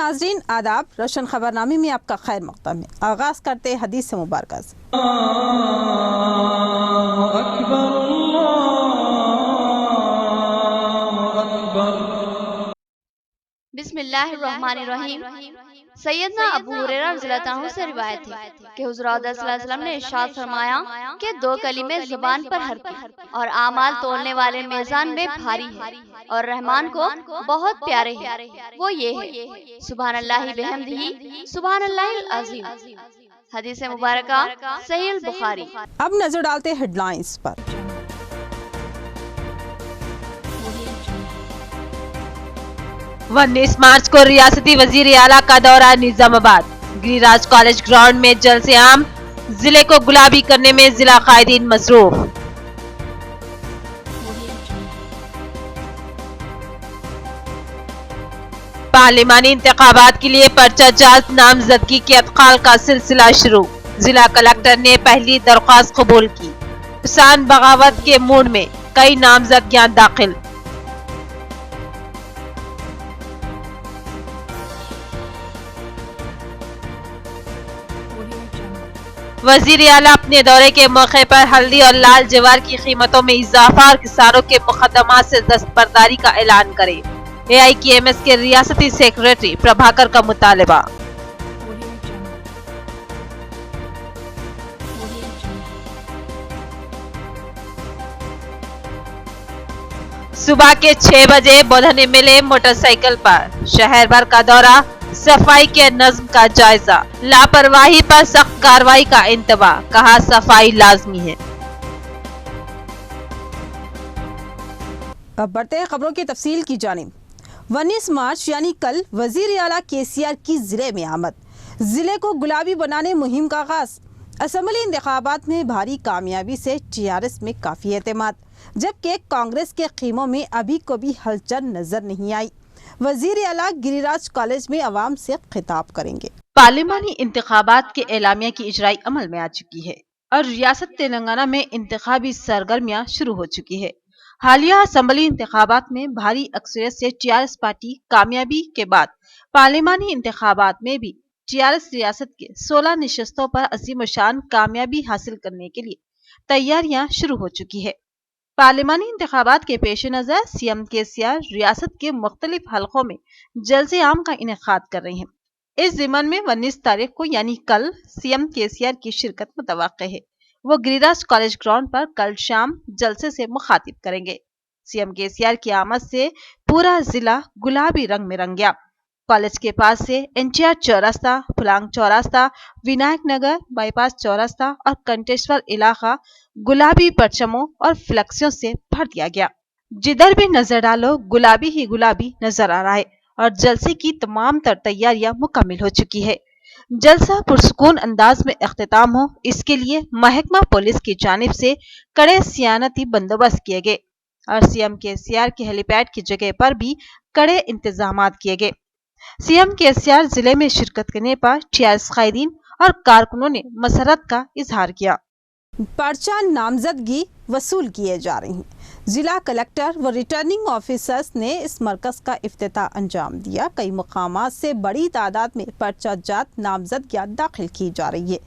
नाजरीन आदाब, रोशन खबरनामे में आपका खैर मक़दम है। आगाज़ करते हैं हदीस मुबारक से। बिस्मिल्लाहिर्रहमानिर्रहीम। सैयदना अबू हुरैरा रज़ियल्लाहु अन्हु से रिवायत है कि हुज़ूर सल्लल्लाहु अलैहि वसल्लम ने इरशाद फरमाया कि दो कलिमे ज़ुबान पर हल्के और आमाल तोलने वाले मीज़ान में भारी है और रहमान को बहुत प्यारे हैं। वो ये है, सुभानअल्लाहि बिहम्दिही, सुभानअल्लाहिल अज़ीम। हदीस मुबारका सहीह बुखारी। अब नजर डालते हैं हेडलाइंस पर। 19 मार्च को रियासती वजीर आला का दौरा निजामाबाद। गिरिराज कॉलेज ग्राउंड में जलसे आम, जिले को गुलाबी करने में जिला कायदीन मसरूफ। पार्लिमानी इंतखाबात के लिए पर्चा जात नामजदगी के अतकाल का सिलसिला शुरू। जिला कलेक्टर ने पहली दरख्वास्त कबूल की। किसान बगावत के मूड में, कई नामजदगियां दाखिल। वजीर आला अपने दौरे के मौके पर हल्दी और लाल जवार की कीमतों में इजाफा और किसानों के मुकदमात से दस्तबरदारी का ऐलान करे। AIKMS के रियासती सेक्रेटरी प्रभाकर का मुतालबा। सुबह के 6 बजे बोधन मिले मोटरसाइकिल पर, शहर भर का दौरा, सफाई के नज्म का जायजा, लापरवाही पर सख्त कार्रवाई का इंतबाह, कहा सफाई लाजमी है। अब बढ़ते हैं खबरों की तफसील की जानिब। 19 मार्च यानी कल वजीर आला KCR की जिले में आमद, जिले को गुलाबी बनाने मुहिम का आगाज। असम्बली इंतखाबात में भारी कामयाबी से TRS में काफ़ी एतमाद, जबकि कांग्रेस के खीमों में अभी को भी हलचल नजर नहीं आई। वजीर आला गिरिराज कॉलेज में अवाम से खिताब करेंगे। पार्लिमानी इंतखाबात के एलामिया की इजराई अमल में आ चुकी है और रियासत तेलंगाना में इंतखाबी सरगर्मियां शुरू हो चुकी है। हालिया असम्बली इंतखाबात में भारी अक्सरियत से TRS पार्टी कामयाबी के बाद पार्लिमानी इंतखाबात में भी TRS रियासत के 16 नशस्तों पर असीम शान कामयाबी हासिल करने के लिए तैयारियां शुरू हो चुकी है। पार्लिमानी इंतखाबात के पेश नजर CM KCR रियासत के मुख्तलिफ हलकों में जलसे आम का इनेकाद कर रहे हैं। इस ज़िमन में 19 तारीख को यानी कल CM KCR की शिरकत मुतवक्के है। वो गिरिराज कॉलेज ग्राउंड पर कल शाम जलसे से मुखातिब करेंगे। CM KCR की आमद से पूरा जिला गुलाबी रंग में रंग गया। कॉलेज के पास से NTR चौरास्ता, फुलांग चौरास्ता, विनायक नगर, बाईपास चौरास्ता और कंटेश्वर इलाका गुलाबी परचमों और फ्लेक्सियों से भर दिया गया। जिधर भी नजर डालो गुलाबी ही गुलाबी नजर आ रहा है और जलसे की तमाम तर तैयारियां मुकम्मल हो चुकी है। जलसा पुरसुकून अंदाज में इख्तिताम हो, इसके लिए महकमा पुलिस की जानिब से कड़े सियानती बंदोबस्त किए गए और CM KCR के हेलीपैड की जगह पर भी कड़े इंतजामात किए गए। CM KCR जिले में शिरकत करने पर TRS कायदीन और कारकुनों ने मसरत का इजहार किया। पर्चा नामजदगी वसूल किए जा रही हैं। जिला कलेक्टर व रिटर्निंग ऑफिसर्स ने इस मरकज का इफ्तिताह अंजाम दिया। कई मुकामात से बड़ी तादाद में पर्चा जात नामजदगियाँ दाखिल की जा रही है।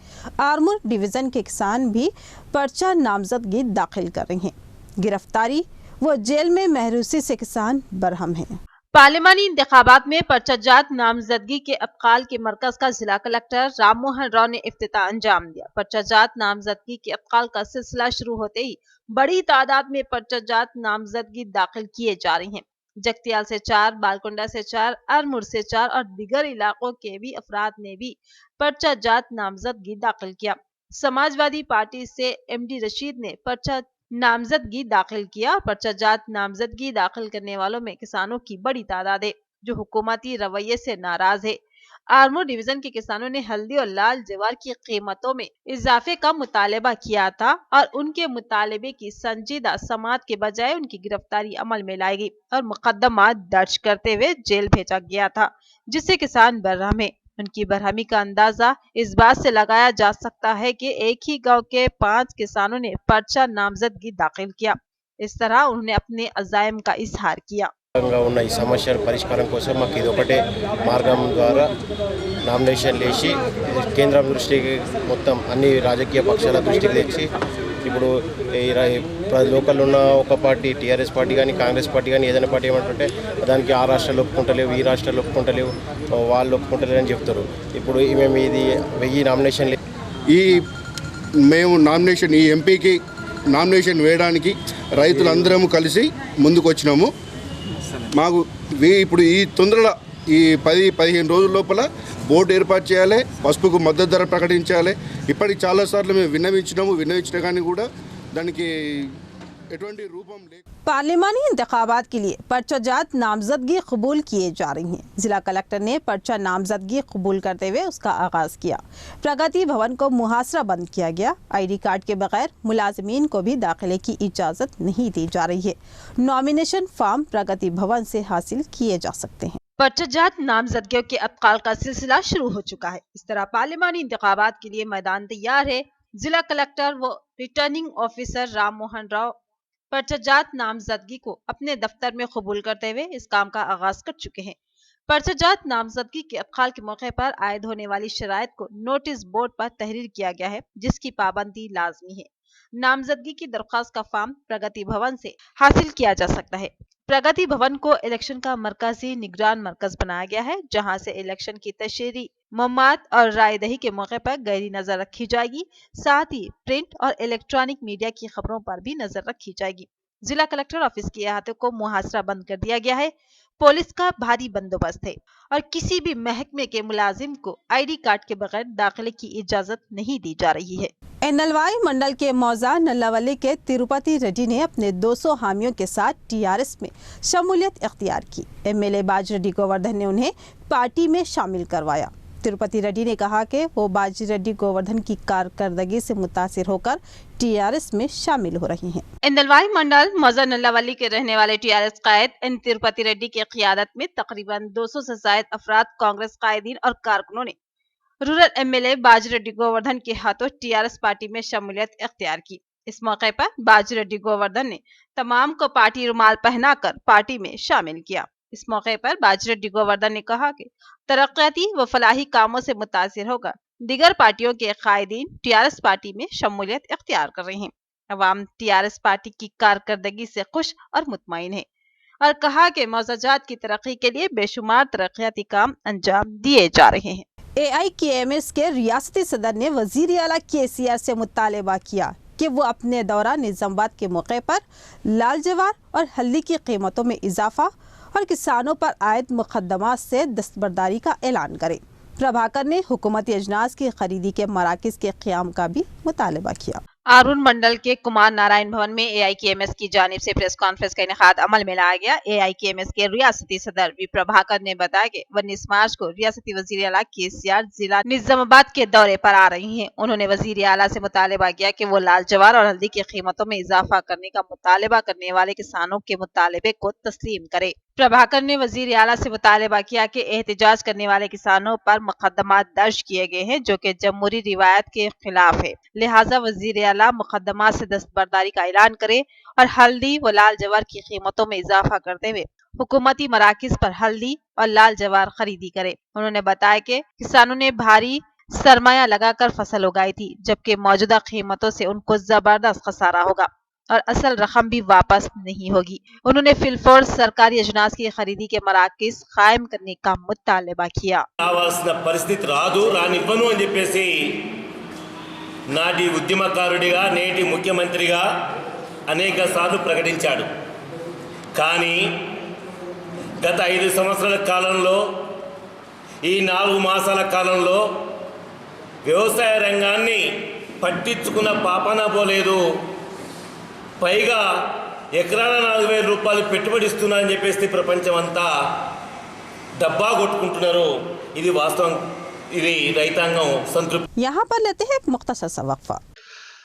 आर्मूर डिवीज़न के किसान भी पर्चा नामजदगी दाखिल कर रहे हैं। गिरफ्तारी व जेल में महरूसी से किसान बरहम हैं। पार्लिमानी इंतखाबात में पर्चाजात नामजदगी के अतकाल के मरकज का जिला कलेक्टर राम मोहन राव ने इफ्तिताह अंजाम दिया। पर्चाजात नामजदगी के अतकाल का सिलसिला शुरू होते ही बड़ी तादाद में पर्चाजात नामजदगी दाखिल किए जा रही हैं। जगतियाल से 4, बालकुंडा से 4, आरमूर से 4 और दीगर इलाकों के भी अफराद ने भी पर्चाजात नामजदगी दाखिल किया। समाजवादी पार्टी से MD रशीद ने पर्चा नामजदगी दाखिल किया। पर्चाजात नामजदगी दाखिल करने वालों में किसानों की बड़ी तादाद है जो हुकूमती रवैये से नाराज है। आर्मूर डिवीजन के किसानों ने हल्दी और लाल जवार की कीमतों में इजाफे का मुतालबा किया था और उनके मुतालबे की संजीदा समाअत के बजाय उनकी गिरफ्तारी अमल में लाई गई और मुकदमा दर्ज करते हुए जेल भेजा गया था, जिससे किसान बरहम है। उनकी बरहमी का अंदाजा इस बात से लगाया जा सकता है कि एक ही गांव के 5 किसानों ने पर्चा नामजदगी दाखिल किया। इस तरह उन्होंने अपने अज़ाइम का इजहार किया। ఉన్న ఈ సమస్య పరిష్కారం కోసం మాకు ఇది ఒకటే మార్గం ద్వారా నామినేషన్ వేసి కేంద్రం దృష్టికి మొత్తం అన్ని రాజకీయ పక్షాల దృష్టికి తెచ్చి ఇప్పుడు లోకల్ ఉన్న ఒక పార్టీ టీఆర్ఎస్ పార్టీ కానీ కాంగ్రెస్ పార్టీ కానీ ఏదైనా పార్టీ ఏమంటుంటే దానికి ఆ రాష్ట్రాలు ఒప్పుకుంటలేవు ఈ రాష్ట్రాలు ఒప్పుకుంటలేవు వాళ్ళు ఒప్పుకుంటలేరు అని చెప్తారు. ఇప్పుడు మేము ఇది 1000 నామినేషన్ మేము నామినేషన్ ఈ ఎంపీకి నామినేషన్ వేయడానికి రైతులందరము కలిసి ముందుకు వచ్చినాము. మాకు ఇప్పుడు ఈ తొందరలో ఈ 10-15 రోజుల లోపల బోర్డు ఏర్పాటు చేయాలి, పసుపుకు మద్దతు ధర ప్రకటించాలి. ఇప్పటికి చాలాసార్లు మేము విన్నవించిన కానీ కూడా దానికి ఎటువంటి రూపం లేదు. पार्लिमानी इंतखाबात के लिए पर्चा जात नामजदगी कबूल किए जा रही हैं। जिला कलेक्टर ने पर्चा नामजदगी कबूल करते हुए उसका आगाज किया। प्रगति भवन को मुहासरा बंद किया गया। ID कार्ड के बगैर मुलाजमीन को भी दाखिले की इजाज़त नहीं दी जा रही है। नॉमिनेशन फॉर्म प्रगति भवन से हासिल किए जा सकते हैं। पर्चाजात नामजदगियों के अबकाल का सिलसिला शुरू हो चुका है। इस तरह पार्लिमानी इंतखाबात के लिए मैदान तैयार है। जिला कलेक्टर व रिटर्निंग ऑफिसर राम मोहन राव पर्चाजात नामजदगी को अपने दफ्तर में कबूल करते हुए इस काम का आगाज कर चुके हैं। पर्चाजात नामजदगी के अबकाल के मौके पर आयद होने वाली शराइत को नोटिस बोर्ड पर तहरीर किया गया है, जिसकी पाबंदी लाजमी है। नामजदगी की दरख्वास्त का फॉर्म प्रगति भवन से हासिल किया जा सकता है। प्रगति भवन को इलेक्शन का मरकजी निगरान मरकज बनाया गया है, जहां से इलेक्शन की तशरीरी मौमात और रायदही के मौके पर गहरी नजर रखी जाएगी। साथ ही प्रिंट और इलेक्ट्रॉनिक मीडिया की खबरों पर भी नजर रखी जाएगी। जिला कलेक्टर ऑफिस के अहाते को मुहासरा बंद कर दिया गया है। पुलिस का भारी बंदोबस्त है और किसी भी महकमे के मुलाजिम को ID कार्ड के बगैर दाखिले की इजाजत नहीं दी जा रही है। नलवाई मंडल के मौजा नल्लावली के तिरुपति रेड्डी ने अपने 200 हामियों के साथ TRS में शमूलियत इख्तियार की। MLA बाजिरेड्डी गोवर्धन ने उन्हें पार्टी में शामिल करवाया। तिरुपति रेड्डी ने कहा कि वो बाजिरेड्डी गोवर्धन की कारकर्दगी से मुतासिर होकर TRS में शामिल हो रही हैं। नलवाई मंडल मौजा नल्लावली के रहने वाले TRS कायद एन तिरुपति रेड्डी की क़ियादत में तकरीबन 200 से ज़ायद अफराद कांग्रेस कायदीन और कारकुनों ने रूरल MLA बाजिरेड्डी गोवर्धन के हाथों TRS पार्टी में शमूलियत इख्तियार की। इस मौके पर बाजिरेड्डी गोवर्धन ने तमाम को पार्टी रुमाल पहनाकर पार्टी में शामिल किया। इस मौके पर बाजिरेड्डी गोवर्धन ने कहा कि तरक्याती व फलाही कामों से मुतासिर होकर दीगर पार्टियों के कायदीन TRS पार्टी में शमूलियत इख्तियार कर रहे हैं। अवाम TRS पार्टी की कारकर्दगी से खुश और मुतमईन है और कहा कि मौजाजात की तरक्की के लिए बेशुमार तरक्याती काम अंजाम दिए जा रहे हैं। AIKMS के रियासती सदर ने वजीर आला KCR से मुतालबा किया कि वो अपने दौरा निजामाबाद के मौके पर लाल जवार और हल्दी की कीमतों में इजाफा और किसानों पर आयद मुकदमात से दस्तबरदारी का ऐलान करे। प्रभाकर ने हुकूमती अजनास की खरीदी के मराकज के क़याम का भी मुतालबा किया। आरून मंडल के कुमार नारायण भवन में AIKMS की जानिब से प्रेस कॉन्फ्रेंस का इनेकाद अमल में लाया गया। AIKMS के रियासती सदर वी प्रभाकर ने बताया कि 19 मार्च को रियासती वजीर आला KCR जिला निजामाबाद के दौरे पर आ रही हैं। उन्होंने वजीर आला से मुतालबा किया कि वो लाल जवार और हल्दी की कीमतों में इजाफा करने का मुतालबा करने वाले किसानों के मुतालबे को तस्लीम करे। प्रभाकर ने वजीर आला से मुतालबा किया कि एहतजाज करने वाले किसानों पर मुकदमात दर्ज किए गए हैं, जो कि जमहूरी रिवायत के खिलाफ है। लिहाजा वजीर आला मुकदमात से दस्तबरदारी का ऐलान करे और हल्दी व लाल जवार की कीमतों में इजाफा करते हुए हुकूमती मराकिज पर हल्दी और लाल जवार खरीदी करे। उन्होंने बताया कि किसानों ने भारी सरमाया लगाकर फसल उगाई थी, जबकि मौजूदा कीमतों से उनको जबरदस्त खसारा होगा और असल रकम भी वापस नहीं होगी। उन्होंने फिलफोर सरकारी अजनास की खरीदी के मराकिज कायम करने का मुतालबा किया। परिस्थिति रादू रानिव्वनु అని చెప్పేసి నాటి ఉద్యమకారుడిగా నేటి ముఖ్యమంత్రిగా అనేక సార్లు ప్రకటించాడు. కానీ గత 5 సంవత్సరాల కాలంలో ఈ 4 మాసాల కాలంలో వ్యవసాయ రంగాన్ని పట్టించుకున్న పాపన పోలేదు. పైగా ఎకరాల 4000 రూపాయలు పెట్టుబడి ఇస్తున్నారని చెప్పేసి ప్రపంచమంతా డబ్బా కొట్టుకుంటున్నారు. ఇది వాస్తవం, ఇది రైతాంగం సంతృప్తి. यहाँ पर लेते हैं एक मुख्तसर सा वक्फा।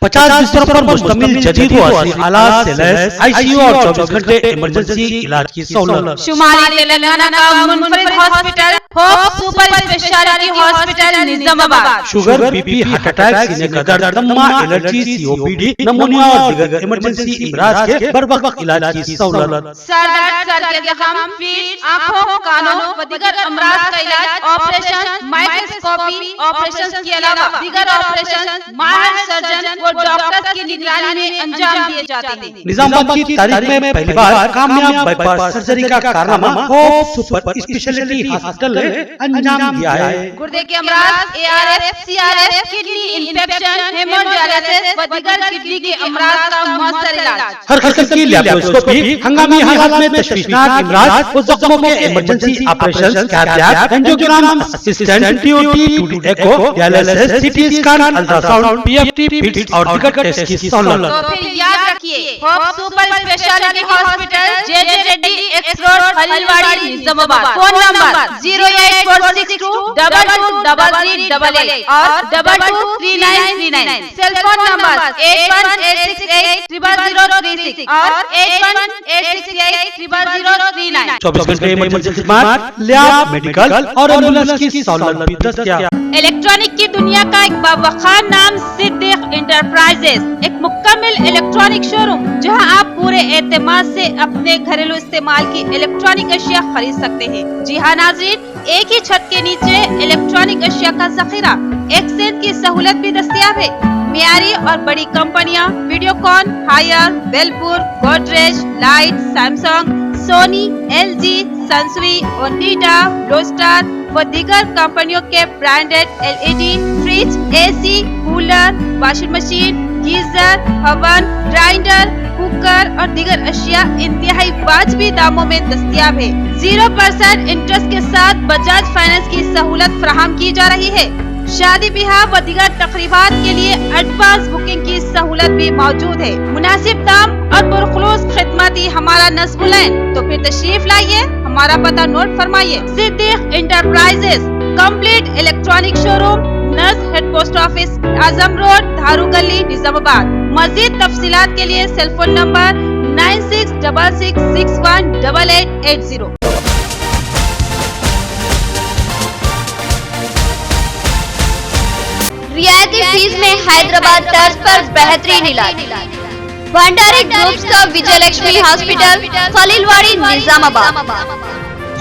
50 बिस्तरों पर मुश्तमिल जदीद व आसिफ आलात से लैस ICU और 24 घंटे इमरजेंसी इलाज की सहूलत। शुमारी तेलंगाना का मुनफरिद hospital hope super speciality hospital Nizamabad. Sugar, BP, heart attack, सीने का दर्द, दमा, एलर्जी, सीओपीडी, निमोनिया और दीगर इमरजेंसी इमराज के बर वक्त इलाज की सहूलत। सर दर्द, सर के जख्म, फीट, आँखों, कानों व दीगर अमराज का इलाज, ऑपरेशन, माइक्रोस्कोपी ऑपरेशन के अलावा दीगर ऑपरेशन माहिर सर्जन और डॉक्टर्स की निगरानी में अंजाम दिए जाते हैं। निजामाबाद की तारीख में पहली बार कामयाब बाईपास सर्जरी का कारनामा होप सुपर स्पेशलिटी हॉस्पिटल ने अंजाम दिया है। गुर्दे के अमराज, ARF, CRF, kidney infection, hemodialysis व दीगर किडनी के अमराज का मौसर इलाज। हर किस्म की लैप्रोस्कोपी, हंगामी हालात में तशवीशनाक इमराज और जख्मों के emergency operation, cath angiogram, assistant, TOT, 2D echo, dialysis, CT scan, ultrasound, PFT, पिट्स और दीगर टेस्ट की सहूलत। तो फिर याद रखिए, hope super speciality hospital, JJ Reddy X road, Haldwadi, Nizamabad. Phone number 08462 223388 और 223939। सेल फोन नंबर 8186800036 और 8186800039। 24 घंटे इमरजेंसी स्मार्ट लैब, मेडिकल और एम्बुलेंस की सहूलत भी दस्तयाब। इलेक्ट्रॉनिक की दुनिया का एक बावखार नाम सिद्दीक इंटरप्राइजेस, एक मुकम्मल इलेक्ट्रॉनिक शोरूम जहां आप पूरे एतमाद से अपने घरेलू इस्तेमाल की इलेक्ट्रॉनिक अशिया खरीद सकते हैं। जी हाँ नाज़रीन, एक ही छत के नीचे इलेक्ट्रॉनिक अशिया का जखीरा, एक्सचेंज की सहूलत भी दस्तयाब है। मियारी और बड़ी कंपनियां वीडियोकॉन, हायर, बेलपुर, गोदरेज, लाइट, Samsung, Sony, LG, Sansui, Onida, Blue Star व दीगर कंपनियों के branded LED, fridge, AC, cooler, washing machine, geyser, oven, grinder, cooker और दीगर अशिया इंतहाई वाजबी दामों में दस्तयाब है। 0% इंटरेस्ट के साथ बजाज फाइनेंस की सहूलत फराहम की जा रही है। शादी ब्याह व दीगर तकरीबात के लिए एडवांस बुकिंग की सहूलत भी मौजूद है। मुनासिब दाम और पुरखुलूस खिदमती हमारा नस्ब लाइन। तो फिर तशरीफ लाइए, हमारा पता नोट फरमाइए। Siddiq enterprises, complete electronic showroom, near head post office, Azam road, Dharu गली, निजामाबाद। मजीद तफसीलात के लिए सेल फोन नंबर 9666618880। रियायती फीस में हैदराबाद तर्ज पर बेहतरीन इलाज। भंडारी ग्रुप्स का विजय लक्ष्मी हॉस्पिटल, खलीलवाड़ी, निजामाबाद।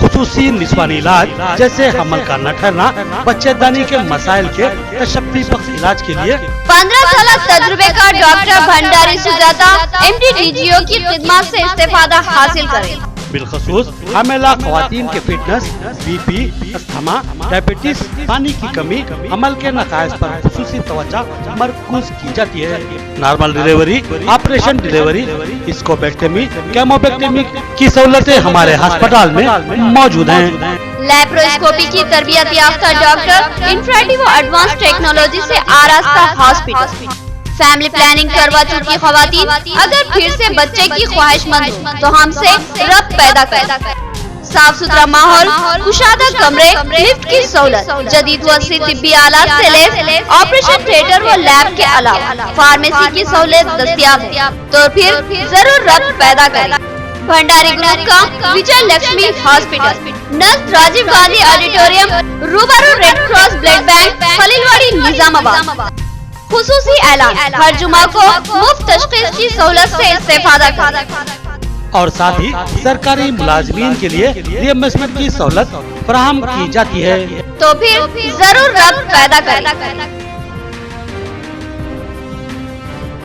खुसूसी निस्वानी इलाज जैसे हमल का न ठहरना, बच्चेदानी के मसाइल के तशफ़्फ़ी बख्श इलाज के लिए 15 साल तजुर्बे का doctor Bhandari Sujata MD DGO की खिदमत से इस्तेफादा हासिल करें। बिलखसूस हमेला ख्वातीन के फिटनेस, BP, अस्थमा, डायबिटीज, पानी की कमी, अमल के नकायस पर खुसूसी तवज्जो मरकूज की जाती है। नॉर्मल डिलीवरी, ऑपरेशन डिलीवरी, स्कोपेक्टमी, केमोपेक्टमी की सहूलतें हमारे अस्पताल में मौजूद हैं। लैप्रोस्कोपी की तरबियत याफ्ता डॉक्टर, इंफ्रारेड व एडवांस टेक्नोलॉजी से आरास्ता हॉस्पिटल। फैमिली प्लानिंग करवा चुकी खवातीन अगर फिर से बच्चे की ख्वाहिशमंद हो तो हमसे रब्त पैदा करें। साफ सुथरा माहौल, कुशादा कमरे, लिफ्ट की सहूलत, जदीद व तिब्बी आलात से लैस, ऑपरेशन थिएटर व लैब के अलावा फार्मेसी की सहूलत दस्तयाब है। तो फिर जरूर रब्त पैदा करें। भंडारी ग्रुप का विजय लक्ष्मी हॉस्पिटल, नज़दीक राजीव गांधी ऑडिटोरियम, रूबरू red cross blood bank, Khaleelwadi, Nizamabad. खुसूसी ऐलान, हर जुमा को मुफ्त तशखीस की सहूलत से इस्तेफादा करें। और साथ ही सरकारी मुलाजमीन के लिए रिएम्बर्समेंट की सहूलत फराहम की जाती है। तो फिर जरूर रब्त पैदा करें।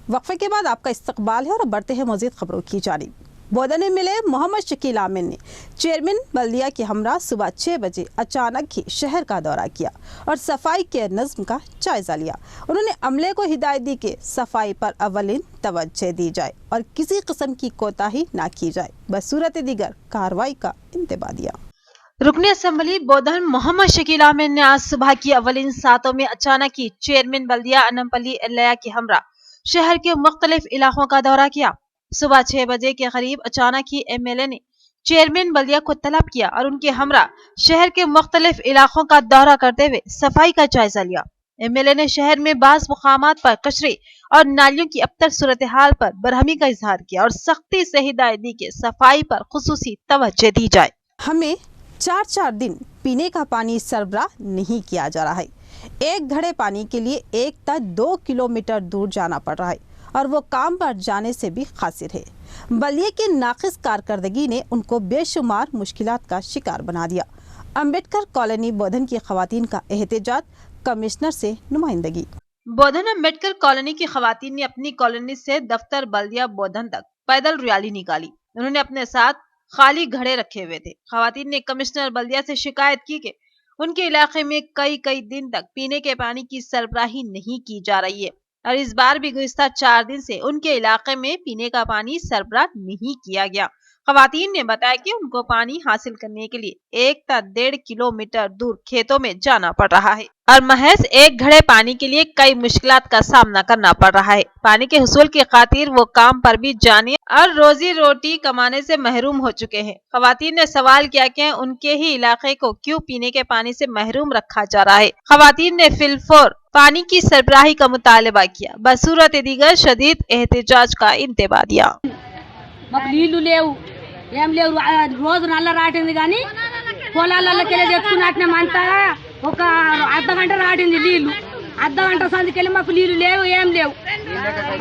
वक्फे के बाद आपका इस्तकबाल है और अब बढ़ते हैं मजीद खबरों की जानिब। बोदन में मिले मोहम्मद शकील आमिर ने चेयरमैन बल्दिया के हमरा सुबह 6 बजे अचानक ही शहर का दौरा किया और सफाई के नज़्म का जायजा लिया। उन्होंने अमले को हिदायत दी कि सफाई पर अवलिन तवज्जो दी जाए और किसी किस्म की कोताही ना की जाए, बस सूरत दीगर कार्रवाई का इंतबाह दिया। रुकने असम्बली बोधन मोहम्मद शकील आमिर ने आज सुबह की अवलिन सातों में अचानक ही चेयरमैन बल्दिया अनमपल्ली एलिया के हमरा शहर के मुख्तलिफ इलाकों का दौरा किया। सुबह 6 बजे के करीब अचानक ही MLA ने चेयरमैन बल्दिया को तलब किया और उनके हमरा शहर के मुख्तलिफ इलाकों का दौरा करते हुए सफाई का जायजा लिया। MLA ने शहर में बाज़ मुकामात पर कचरे और नालियों की अबतर सूरत हाल पर बरहमी का इजहार किया और सख्ती से हिदायत दी कि सफाई पर खुसूसी तवज्जो दी जाए। हमें 4-4 दिन पीने का पानी सरबराह नहीं किया जा रहा है। एक घड़े पानी के लिए 1 से 2 किलोमीटर दूर जाना पड़ रहा है और वो काम पर जाने से भी कासिर है। बल्दिया की नाकिस कारकर्दगी ने उनको बेशुमार मुश्किलात का शिकार बना दिया। अम्बेडकर कॉलोनी बोधन की खवातीन का एहतजाज, कमिश्नर से नुमाइंदगी। बोधन अम्बेडकर कॉलोनी की खवातीन ने अपनी कॉलोनी से दफ्तर बल्दिया बोधन तक पैदल रैली निकाली। उन्होंने अपने साथ खाली घड़े रखे हुए थे। खवातीन ने कमिश्नर बल्दिया से शिकायत की कि उनके इलाके में कई दिन तक पीने के पानी की सरबराही नहीं की जा रही है और इस बार भी गुज़िश्ता 4 दिन से उनके इलाके में पीने का पानी सरबराह नहीं किया गया। खवातीन ने बताया कि उनको पानी हासिल करने के लिए 1 से 1.5 किलोमीटर दूर खेतों में जाना पड़ रहा है और महज एक घड़े पानी के लिए कई मुश्किलात का सामना करना पड़ रहा है। पानी के हुसूल की खातिर वो काम पर भी जाने और रोजी रोटी कमाने से महरूम हो चुके हैं। खवातीन ने सवाल किया कि उनके ही इलाके को क्यों पीने के पानी से महरूम रखा जा रहा है। खवातीन ने फिलफौर पानी की सरबराही का मुतालबा किया। बसूरत दीगर शदीद एहतजाज का इंतबा दिया। రోజు నల్ల రాటింది కానీ పొలాలకి వెళ్ళి తెచ్చుకున్నట్నేమంతా ఒక అర్ధగంట రాటింది నీళ్లు, అర్ధగంట సందికెళ్ళి మాకు నీళ్లు లేవు, ఏం లేవు.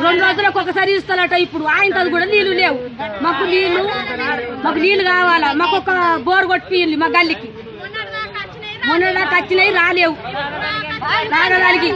2 రోజులకు ఒకసారి ఇస్తారట. ఇప్పుడు ఆయనతో కూడా నీళ్లు లేవు. మాకు నీళ్లు కావాలా. మాకు ఒక బోర్ కొట్టింది మా గల్లికి. మొన్నదాకా వచ్చినాయి, రాలేవు. తాగడానికి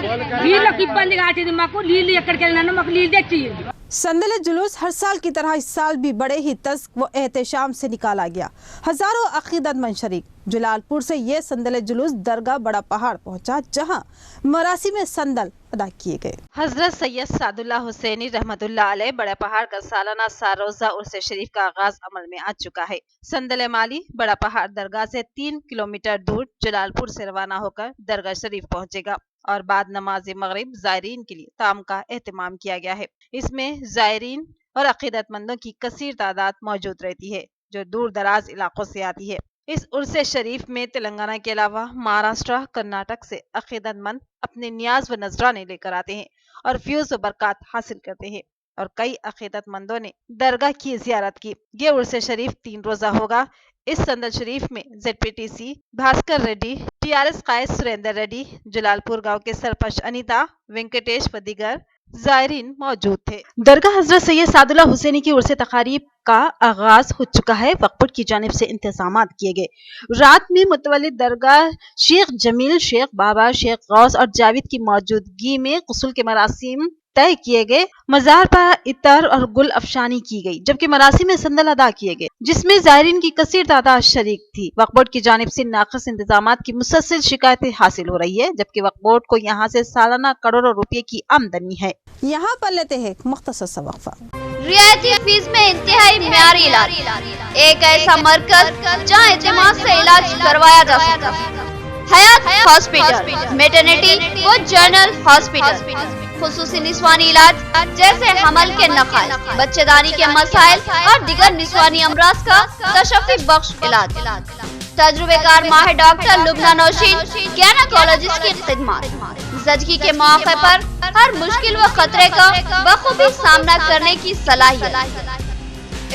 నీళ్ళకి ఇబ్బంది కాటింది. మాకు నీళ్లు ఎక్కడికి వెళ్ళినా మాకు నీళ్ళు తెచ్చియండి। संदल जुलूस हर साल की तरह इस साल भी बड़े ही तज़्क व एहतशाम से निकाला गया। हजारों अकीदतमंद शरीक जलालपुर से ये संदल जुलूस दरगाह बड़ा पहाड़ पहुंचा, जहां मरासी में संदल अदा किए गए। हजरत सैयद सादुल्लाह हुसैनी रहमतुल्लाह अलैह बड़ा पहाड़ का सालाना सारोजा उर्स शरीफ का आगाज अमल में आ चुका है। संदल माली बड़ा पहाड़ दरगाह से 3 किलोमीटर दूर जलालपुर से रवाना होकर दरगाह शरीफ पहुंचेगा और बाद नमाज मगरिब जायरीन के लिए ताम का एहतमाम किया गया है। इसमें जायरीन और अकीदतमंदों की कसीर तादाद मौजूद रहती है जो दूर दराज इलाकों से आती है। इस उर्स शरीफ में तेलंगाना के अलावा महाराष्ट्र, कर्नाटक से अकीदतमंद अपने नियाज व नजराने लेकर आते हैं और फ्यूज व बरकत हासिल करते हैं और कई अकीदतमंदों ने दरगाह की जियारत की। ये उर्स शरीफ 3 रोजा होगा। इस संदल शरीफ में ZPTC भास्कर रेड्डी, TRS कायद सुरेंद्र रेड्डी, जलालपुर गांव के सरपंच अनीता वेंकटेश व दीगर जायरीन मौजूद थे। दरगाह हजरत सैयद सादुल्लाह हुसैनी की उर्स तकारीब का आगाज हो चुका है। वक्फ बोर्ड की जानिब से इंतजाम किए गए। रात में मुतवल्लिद दरगाह शेख जमील, शेख बाबा, शेख गौस और जावेद की मौजूदगी में गुस्ल के मरासिम तय किए गए। मजार पर इतर और गुल अफशानी की गई, जबकि मरासिम में संदल अदा किए गए जिसमें जायरीन की कसीर तादाद शरीक थी। वक्फ बोर्ड की जानिब से नाक़िस इंतजामात की मुसलसल शिकायतें हासिल हो रही है, जबकि वक्फ बोर्ड को यहाँ से सालाना करोड़ों रुपए की आमदनी है। यहाँ पर लेते हैं एक मुख्तसर सा वक्फा। रियायती फीस में इंतहाई मियारी इलाज, एक ऐसा मरकज जहाँ एतमाद से इलाज करवाया जा सकता है। हयात हॉस्पिटल, मेटर्निटी व जनरल हॉस्पिटल, खुसूसी निस्वानी इलाज जैसे हमल के नखास, बच्चेदानी के मसाइल और दिगर निस्वानी अमराज का तशफ़ी बख्श इलाज। तजुर्बेकार माहिर डॉक्टर लुबना नौशीन गैनकोलॉजिस्ट की खिदमत, ज़चगी के मौके पर हर मुश्किल व खतरे का बखूबी सामना करने की सलाहियत।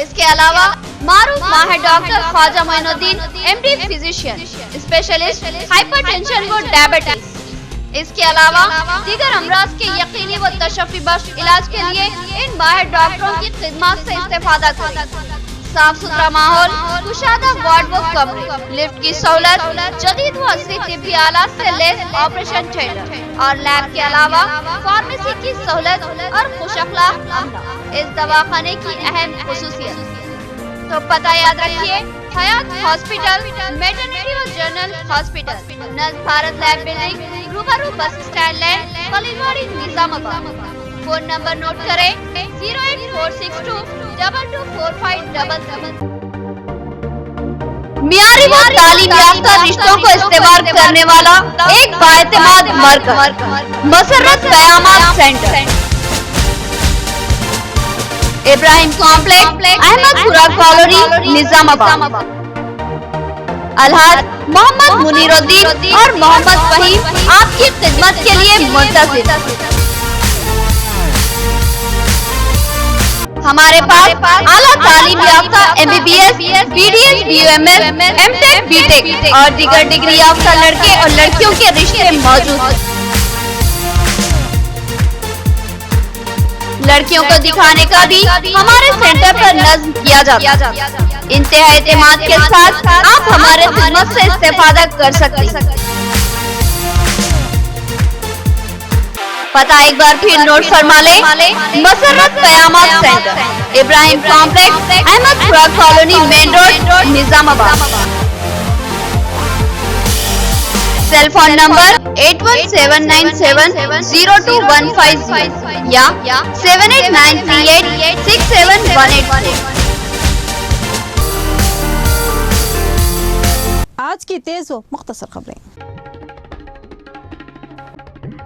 इसके अलावा मारूफ माहिर doctor Khwaja Moinuddin MD physician, specialist hypertension व डायबिटीज। इसके अलावा दीगर अमराज के यकीनी व तशफ़ी बख्श इलाज के लिए इन माहिर डॉक्टरों की खिदमत से इस्तेफादा करें। साफ सुथरा माहौल, कुशादा वार्ड व कमरे, लिफ्ट की सहूलत, जदीद व असली तिब्बी आलात से लैस ऑपरेशन थिएटर और लैब के अलावा फार्मेसी की सहूलत और खुश अखलाक अमला इस दवाखाने की अहम खुसूसियत। तो पता याद रखिए, हयात हॉस्पिटल, मेटर्निटी और जनरल हॉस्पिटल, नज़ भारत लैब बिल्डिंग, रूबरू बस स्टैंड लैंड, Khaleelwadi, Nizamabad. Phone number note करें 08462 224577। मियारी व तालीम याफ्ता रिश्तों को इस्तेमाल करने वाला एक बाएतमाद मरकज, मसर्रत क़यामत centre, Ibrahim complex, Ahmedpura colony, Nizamabad. अलहाज मोहम्मद मुनीरुद्दीन और मोहम्मद फहीम आपकी खिदमत के लिए मुंतज़िर। हमारे पास आला तालीम याफ्ता MBBS, BDS, BUMS, MTech, BTech और दीगर डिग्री याफ्ता लड़के और लड़कियों के रिश्ते मौजूद हैं। लड़कियों को दिखाने का भी हमारे सेंटर पर नज़्म किया जाता है। इंतहा एतमाद के साथ आप हमारे खिदमत से इस्तेफादा कर सकते हैं। पता एक बार फिर नोट फरमा ले, Masarrat Qayamat centre, Ibrahim complex, Ahmad Khurak colony, main road, Nizamabad. Cell phone number 8179702150 या 7893867184। आज की तेज व मुख्तसर खबरें।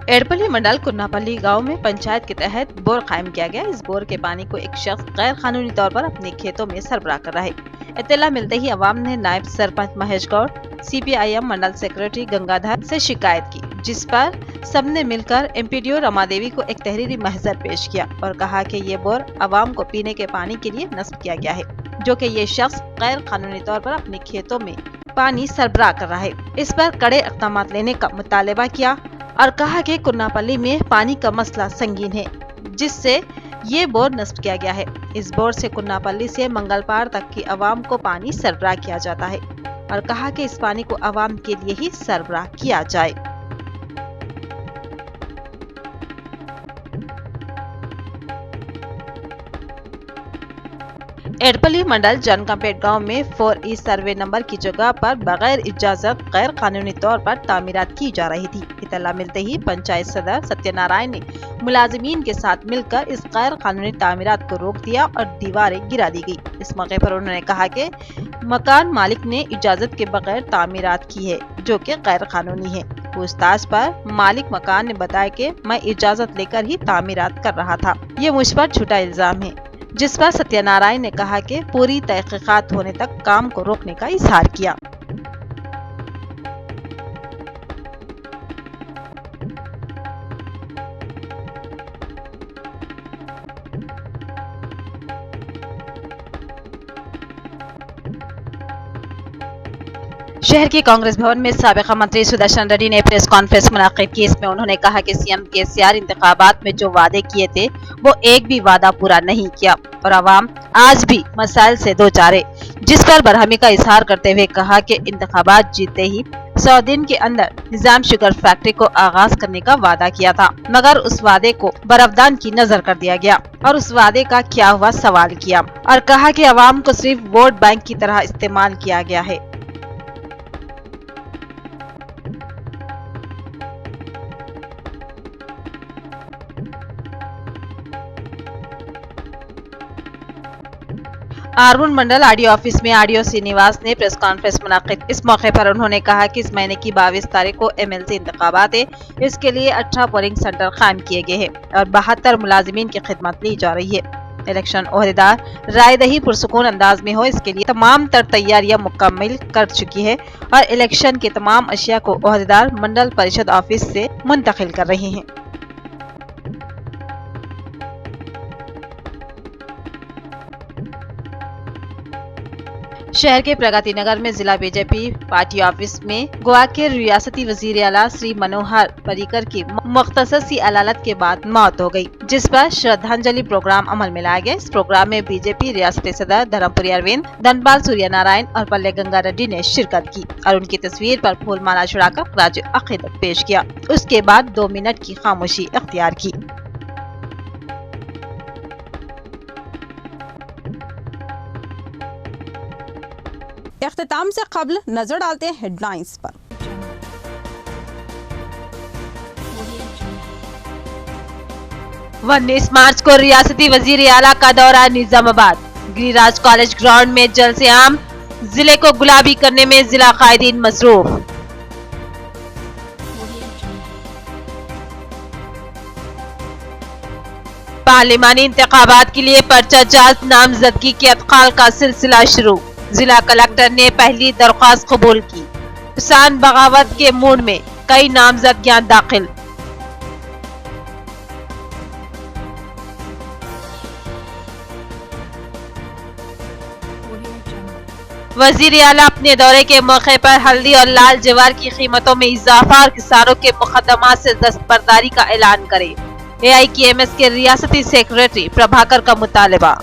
एड़पल्ली मंडल कुन्नापल्ली गांव में पंचायत के तहत बोर कायम किया गया। इस बोर के पानी को एक शख्स गैर कानूनी तौर पर अपने खेतों में सरबराह कर रहा है। इत्तला मिलते ही अवाम ने नायब सरपंच महेश गौड़, CPIM मंडल सेक्रेटरी गंगाधर से शिकायत की, जिस पर सबने मिलकर MPDO रमा देवी को एक तहरीरी महजर पेश किया और कहा कि ये बोर अवाम को पीने के पानी के लिए नस्ब किया गया है, जो कि ये शख्स गैर कानूनी तौर पर अपने खेतों में पानी सरबराह कर रहा है। इस पर कड़े इक़दाम लेने का मुतालबा किया और कहा कि कुन्नापल्ली में पानी का मसला संगीन है, जिससे ये बोर नस्ब किया गया है। इस बोर से कुन्नापल्ली से मंगलपार तक की अवाम को पानी सरबराह किया जाता है और कहा कि इस पानी को अवाम के लिए ही सरबराह किया जाए। एड़पल्ली मंडल जनकापेट गांव में 4E सर्वे नंबर की जगह पर बगैर इजाजत गैर कानूनी तौर पर तामीरात की जा रही थी। इत्तला मिलते ही पंचायत सदर सत्यनारायण ने मुलाजिमीन के साथ मिलकर इस गैर कानूनी तामीरात को रोक दिया और दीवारें गिरा दी गई। इस मौके पर उन्होंने कहा कि मकान मालिक ने इजाजत के बगैर तामीरात की है, जो कि गैर कानूनी है। पूछताछ पर मालिक मकान ने बताया कि मैं इजाजत लेकर ही तामीरात कर रहा था। ये मुझ पर झूठा इल्जाम है, जिस पर सत्यनारायण ने कहा कि पूरी तहकीकात होने तक काम को रोकने का इजहार किया। शहर के कांग्रेस भवन में साबिका मंत्री सुदर्शन रेड्डी ने प्रेस कॉन्फ्रेंस मुनाकिद की। इसमें उन्होंने कहा कि CM KCR इंतखाबात में जो वादे किए थे वो एक भी वादा पूरा नहीं किया और आवाम आज भी मसाइल से दो चारे, जिस पर बरहमी का इजहार करते हुए कहा कि इंतखाबात जीतते ही 100 दिन के अंदर निजाम शुगर फैक्ट्री को आगाज करने का वादा किया था, मगर उस वादे को बरफदान की नजर कर दिया गया और उस वादे का क्या हुआ सवाल किया और कहा कि आवाम को सिर्फ वोट बैंक की तरह इस्तेमाल किया गया है। आरमूर मंडल आरडीओ ऑफिस में आरडीओ श्रीनिवास ने प्रेस कॉन्फ्रेंस मुनाकिद। इस मौके पर उन्होंने कहा कि इस महीने की 22 तारीख को MLC इंतखाबात है। इसके लिए 18 पोलिंग सेंटर कायम किए गए हैं और 72 मुलाजिमीन की खिदमत ली जा रही है। इलेक्शन ओहदेदार रायदही पुरसुकून अंदाज में हो, इसके लिए तमाम तर तैयारियां मुकम्मल कर चुकी है और इलेक्शन के तमाम अशिया को ओहदेदार मंडल परिषद ऑफिस से मुंतकिल कर रहे हैं। शहर के प्रगति नगर में जिला बीजेपी पार्टी ऑफिस में गोवा के रियासती वजीर आला श्री मनोहर पर्रिकर की मुख्तसर सी अदालत के बाद मौत हो गई, जिस पर श्रद्धांजलि प्रोग्राम अमल में लाया गया। इस प्रोग्राम में बीजेपी रियासती सदर धर्मपुरी अरविंद, धनपाल सूर्यनारायण और पल्ले गंगा रेड्डी ने शिरकत की और उनकी तस्वीर पर फूल माला चढ़ाकर खराज अकीदत पेश किया। उसके बाद 2 मिनट की खामोशी इख्तियार की। इख्तिताम से कबल नजर डालते हैं हेडलाइंस पर। 19 मार्च को रियासती वजीर आला का दौरा निजामाबाद। गिरिराज कॉलेज ग्राउंड में जल से आम, जिले को गुलाबी करने में जिला कायदीन मसरूफ। पार्लिमानी इंतखाबात के लिए पर्चा जात नामजदगी के अतकाल का सिलसिला शुरू। जिला कलेक्टर ने पहली दरख्वास्त कबूल की। किसान बगावत के मूड में कई नामजदगियां दाखिल। वजीर आला अपने दौरे के मौके पर हल्दी और लाल जवार की कीमतों में इजाफा और किसानों के मुकदमा से दस्तबरदारी का ऐलान करे। AIKMS के रियासती सेक्रेटरी प्रभाकर का मुतालबा।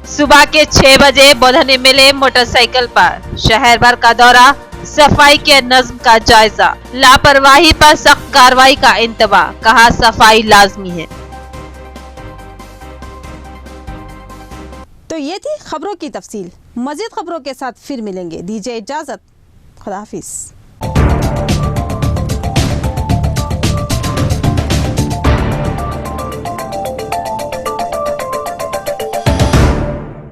सुबह के 6 बजे बोधने मिले मोटरसाइकिल पर, शहर भर का दौरा, सफाई के नज्म का जायजा, लापरवाही पर सख्त कार्रवाई का इंतबाह, कहा सफाई लाजमी है। तो ये थी खबरों की तफसील। मजीद खबरों के साथ फिर मिलेंगे। दीजिए इजाजत। खुदा हाफिज।